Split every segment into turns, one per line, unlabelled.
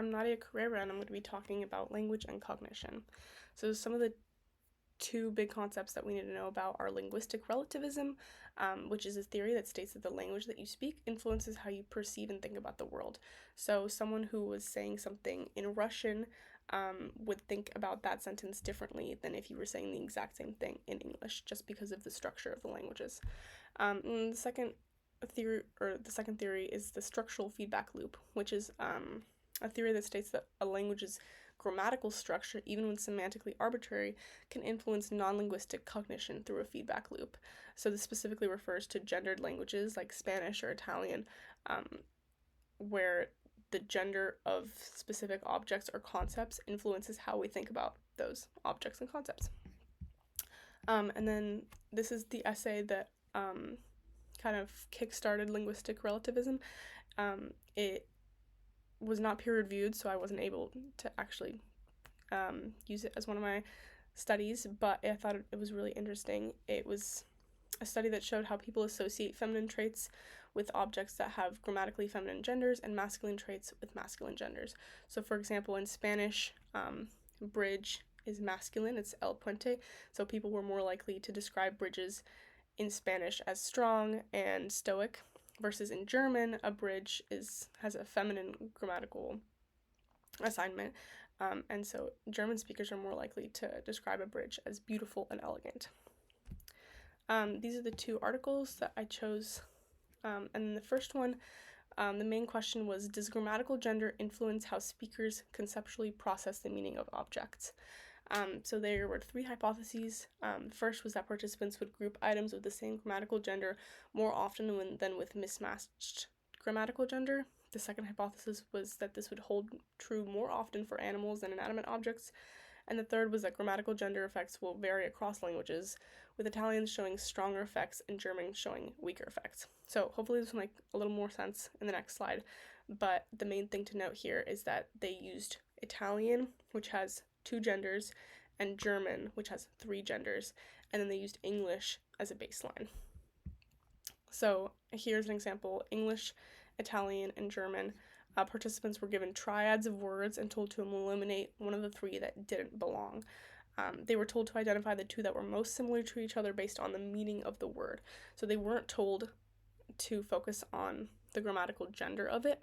I'm Nadia Carrera, and I'm going to be talking about language and cognition. So some of the two big concepts that we need to know about are linguistic relativism, which is a theory that states that the language that you speak influences how you perceive and think about the world. So someone who was saying something in Russian would think about that sentence differently than if you were saying the exact same thing in English, just because of the structure of the languages. And the second theory is the structural feedback loop, which is a theory that states that a language's grammatical structure, even when semantically arbitrary, can influence non-linguistic cognition through a feedback loop. So this specifically refers to gendered languages like Spanish or Italian, where the gender of specific objects or concepts influences how we think about those objects and concepts. And then this is the essay that kind of kickstarted linguistic relativism. It was not peer-reviewed, so I wasn't able to actually use it as one of my studies, but I thought it was really interesting. It was a study that showed how people associate feminine traits with objects that have grammatically feminine genders and masculine traits with masculine genders. So for example, in Spanish, bridge is masculine, it's el puente, so people were more likely to describe bridges in Spanish as strong and stoic, versus in German, a bridge has a feminine grammatical assignment, and so German speakers are more likely to describe a bridge as beautiful and elegant. These are the two articles that I chose, and the first one, the main question was, does grammatical gender influence how speakers conceptually process the meaning of objects? So there were three hypotheses. First was that participants would group items with the same grammatical gender more often than with mismatched grammatical gender. The second hypothesis was that this would hold true more often for animals than inanimate objects. And the third was that grammatical gender effects will vary across languages, with Italians showing stronger effects and German showing weaker effects. So hopefully this will make a little more sense in the next slide, but the main thing to note here is that they used Italian, which has two genders, and German, which has three genders, and then they used English as a baseline. So here's an example: English, Italian, and German. Participants were given triads of words and told to eliminate one of the three that didn't belong. They were told to identify the two that were most similar to each other based on the meaning of the word. So they weren't told to focus on the grammatical gender of it.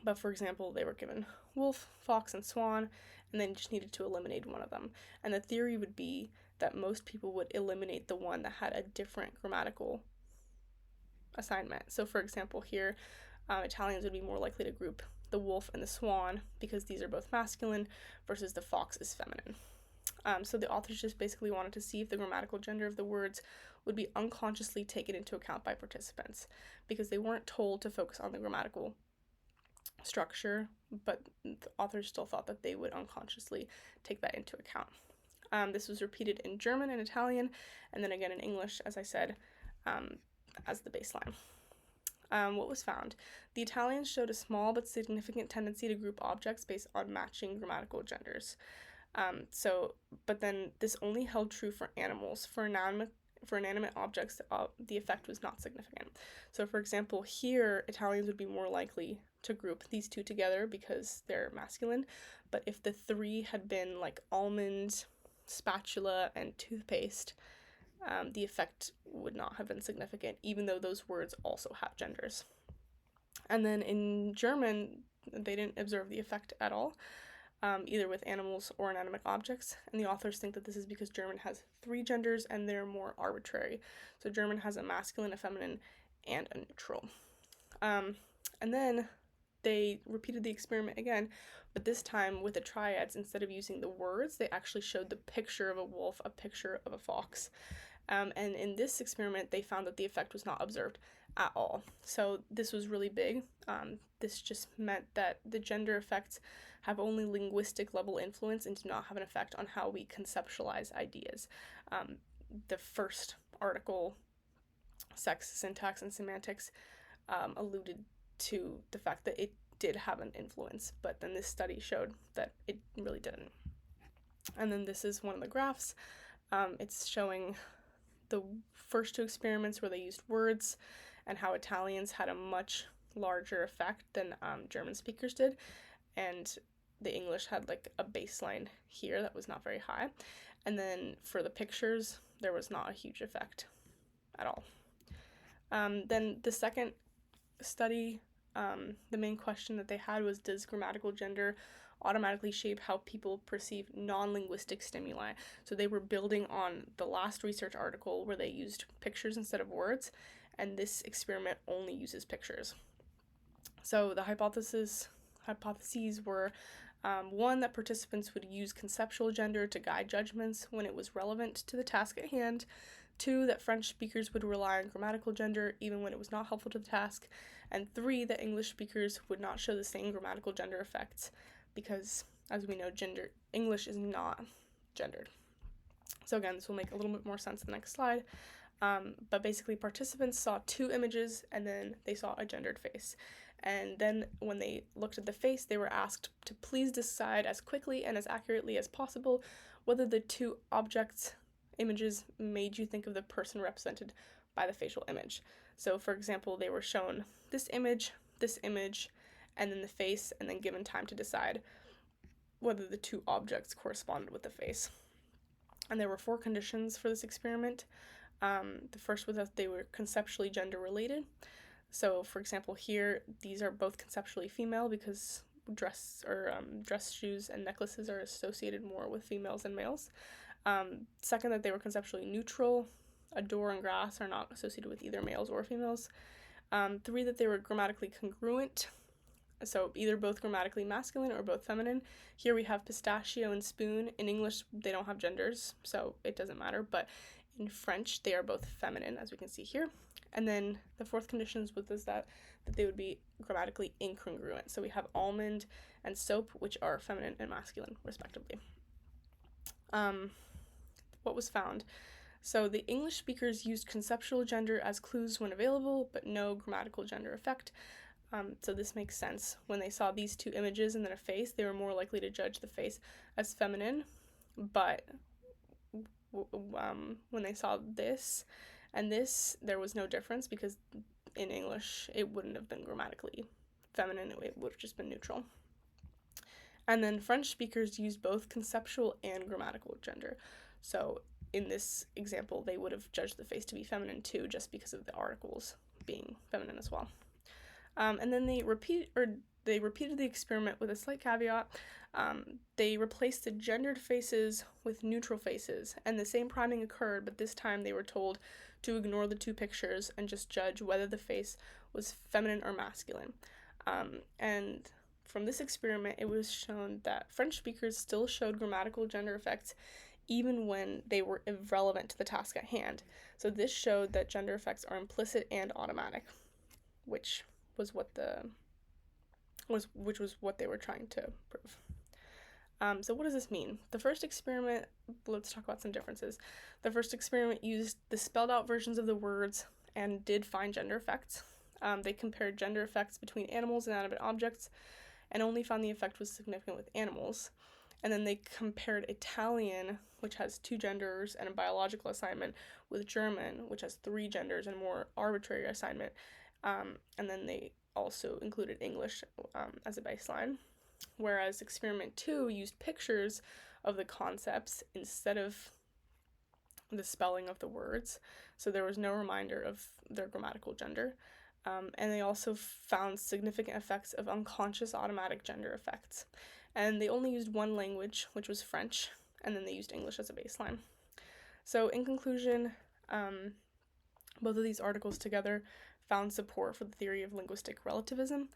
But for example, they were given wolf, fox, and swan, and then just needed to eliminate one of them. And the theory would be that most people would eliminate the one that had a different grammatical assignment. So for example, here, Italians would be more likely to group the wolf and the swan because these are both masculine, versus the fox is feminine. So the authors just basically wanted to see if the grammatical gender of the words would be unconsciously taken into account by participants, because they weren't told to focus on the grammatical structure, but the authors still thought that they would unconsciously take that into account. This was repeated in German and Italian, and then again in English, as I said, as the baseline. What was found? The Italians showed a small but significant tendency to group objects based on matching grammatical genders. But then this only held true for animals. For inanimate objects, the effect was not significant. So for example, here, Italians would be more likely to group these two together because they're masculine, but if the three had been like almond, spatula, and toothpaste, the effect would not have been significant, even though those words also have genders. And then in German, they didn't observe the effect at all, either with animals or inanimate objects, and the authors think that this is because German has three genders and they're more arbitrary. So German has a masculine, a feminine, and a neutral. And then they repeated the experiment again, but this time with the triads. Instead of using the words, they actually showed the picture of a wolf, a picture of a fox. And in this experiment, they found that the effect was not observed at all. So this was really big. This just meant that the gender effects have only linguistic level influence and do not have an effect on how we conceptualize ideas. The first article, Sex, Syntax, and Semantics, alluded to the fact that it did have an influence, but then this study showed that it really didn't. And then this is one of the graphs. It's showing the first two experiments where they used words and how Italians had a much larger effect than German speakers did, and the English had like a baseline here that was not very high. And then for the pictures, there was not a huge effect at all. Then the second study, the main question that they had was, does grammatical gender automatically shape how people perceive non-linguistic stimuli? So they were building on the last research article where they used pictures instead of words, and this experiment only uses pictures. So the hypotheses were one, that participants would use conceptual gender to guide judgments when it was relevant to the task at hand. Two, that French speakers would rely on grammatical gender even when it was not helpful to the task. And three, that English speakers would not show the same grammatical gender effects because, as we know, English is not gendered. So again, this will make a little bit more sense in the next slide. But basically, participants saw two images and then they saw a gendered face. And then when they looked at the face, they were asked to please decide as quickly and as accurately as possible whether the two images made you think of the person represented by the facial image. So for example, they were shown this image, and then the face, and then given time to decide whether the two objects corresponded with the face. And there were 4 conditions for this experiment. The first was that they were conceptually gender related. So, for example, here, these are both conceptually female because dress shoes and necklaces are associated more with females than males. Second, that they were conceptually neutral. A door and grass are not associated with either males or females. 3, that they were grammatically congruent. So either both grammatically masculine or both feminine. Here we have pistachio and spoon. In English, they don't have genders, so it doesn't matter. But in French, they are both feminine, as we can see here. And then the 4th condition was that they would be grammatically incongruent. So we have almond and soap, which are feminine and masculine, respectively. What was found? So the English speakers used conceptual gender as clues when available, but no grammatical gender effect. So this makes sense. When they saw these 2 images and then a face, they were more likely to judge the face as feminine. But when they saw this and this, there was no difference because in English, it wouldn't have been grammatically feminine. It would have just been neutral. And then French speakers used both conceptual and grammatical gender. So in this example, they would have judged the face to be feminine too, just because of the articles being feminine as well. And then they repeated the experiment with a slight caveat. They replaced the gendered faces with neutral faces, and the same priming occurred, but this time they were told to ignore the 2 pictures and just judge whether the face was feminine or masculine. And from this experiment, it was shown that French speakers still showed grammatical gender effects even when they were irrelevant to the task at hand. So this showed that gender effects are implicit and automatic, which was what they were trying to prove. So what does this mean? The first experiment, let's talk about some differences. The first experiment used the spelled out versions of the words and did find gender effects. They compared gender effects between animals and inanimate objects and only found the effect was significant with animals. And then they compared Italian, which has 2 genders and a biological assignment, with German, which has 3 genders and more arbitrary assignment. And then they also included English as a baseline. Whereas experiment 2 used pictures of the concepts instead of the spelling of the words. So there was no reminder of their grammatical gender. And they also found significant effects of unconscious automatic gender effects. And they only used 1 language, which was French, and then they used English as a baseline. So in conclusion, both of these articles together found support for the theory of linguistic relativism,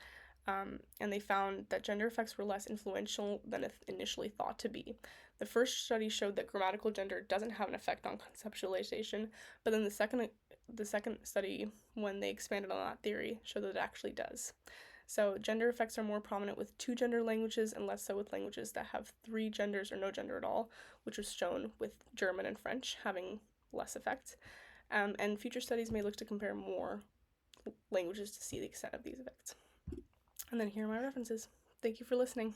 and they found that gender effects were less influential than initially thought to be. The first study showed that grammatical gender doesn't have an effect on conceptualization, but then the second study, when they expanded on that theory, showed that it actually does. So gender effects are more prominent with 2 gender languages and less so with languages that have 3 genders or no gender at all, which was shown with German and French having less effect. And future studies may look to compare more languages to see the extent of these effects. And then here are my references. Thank you for listening.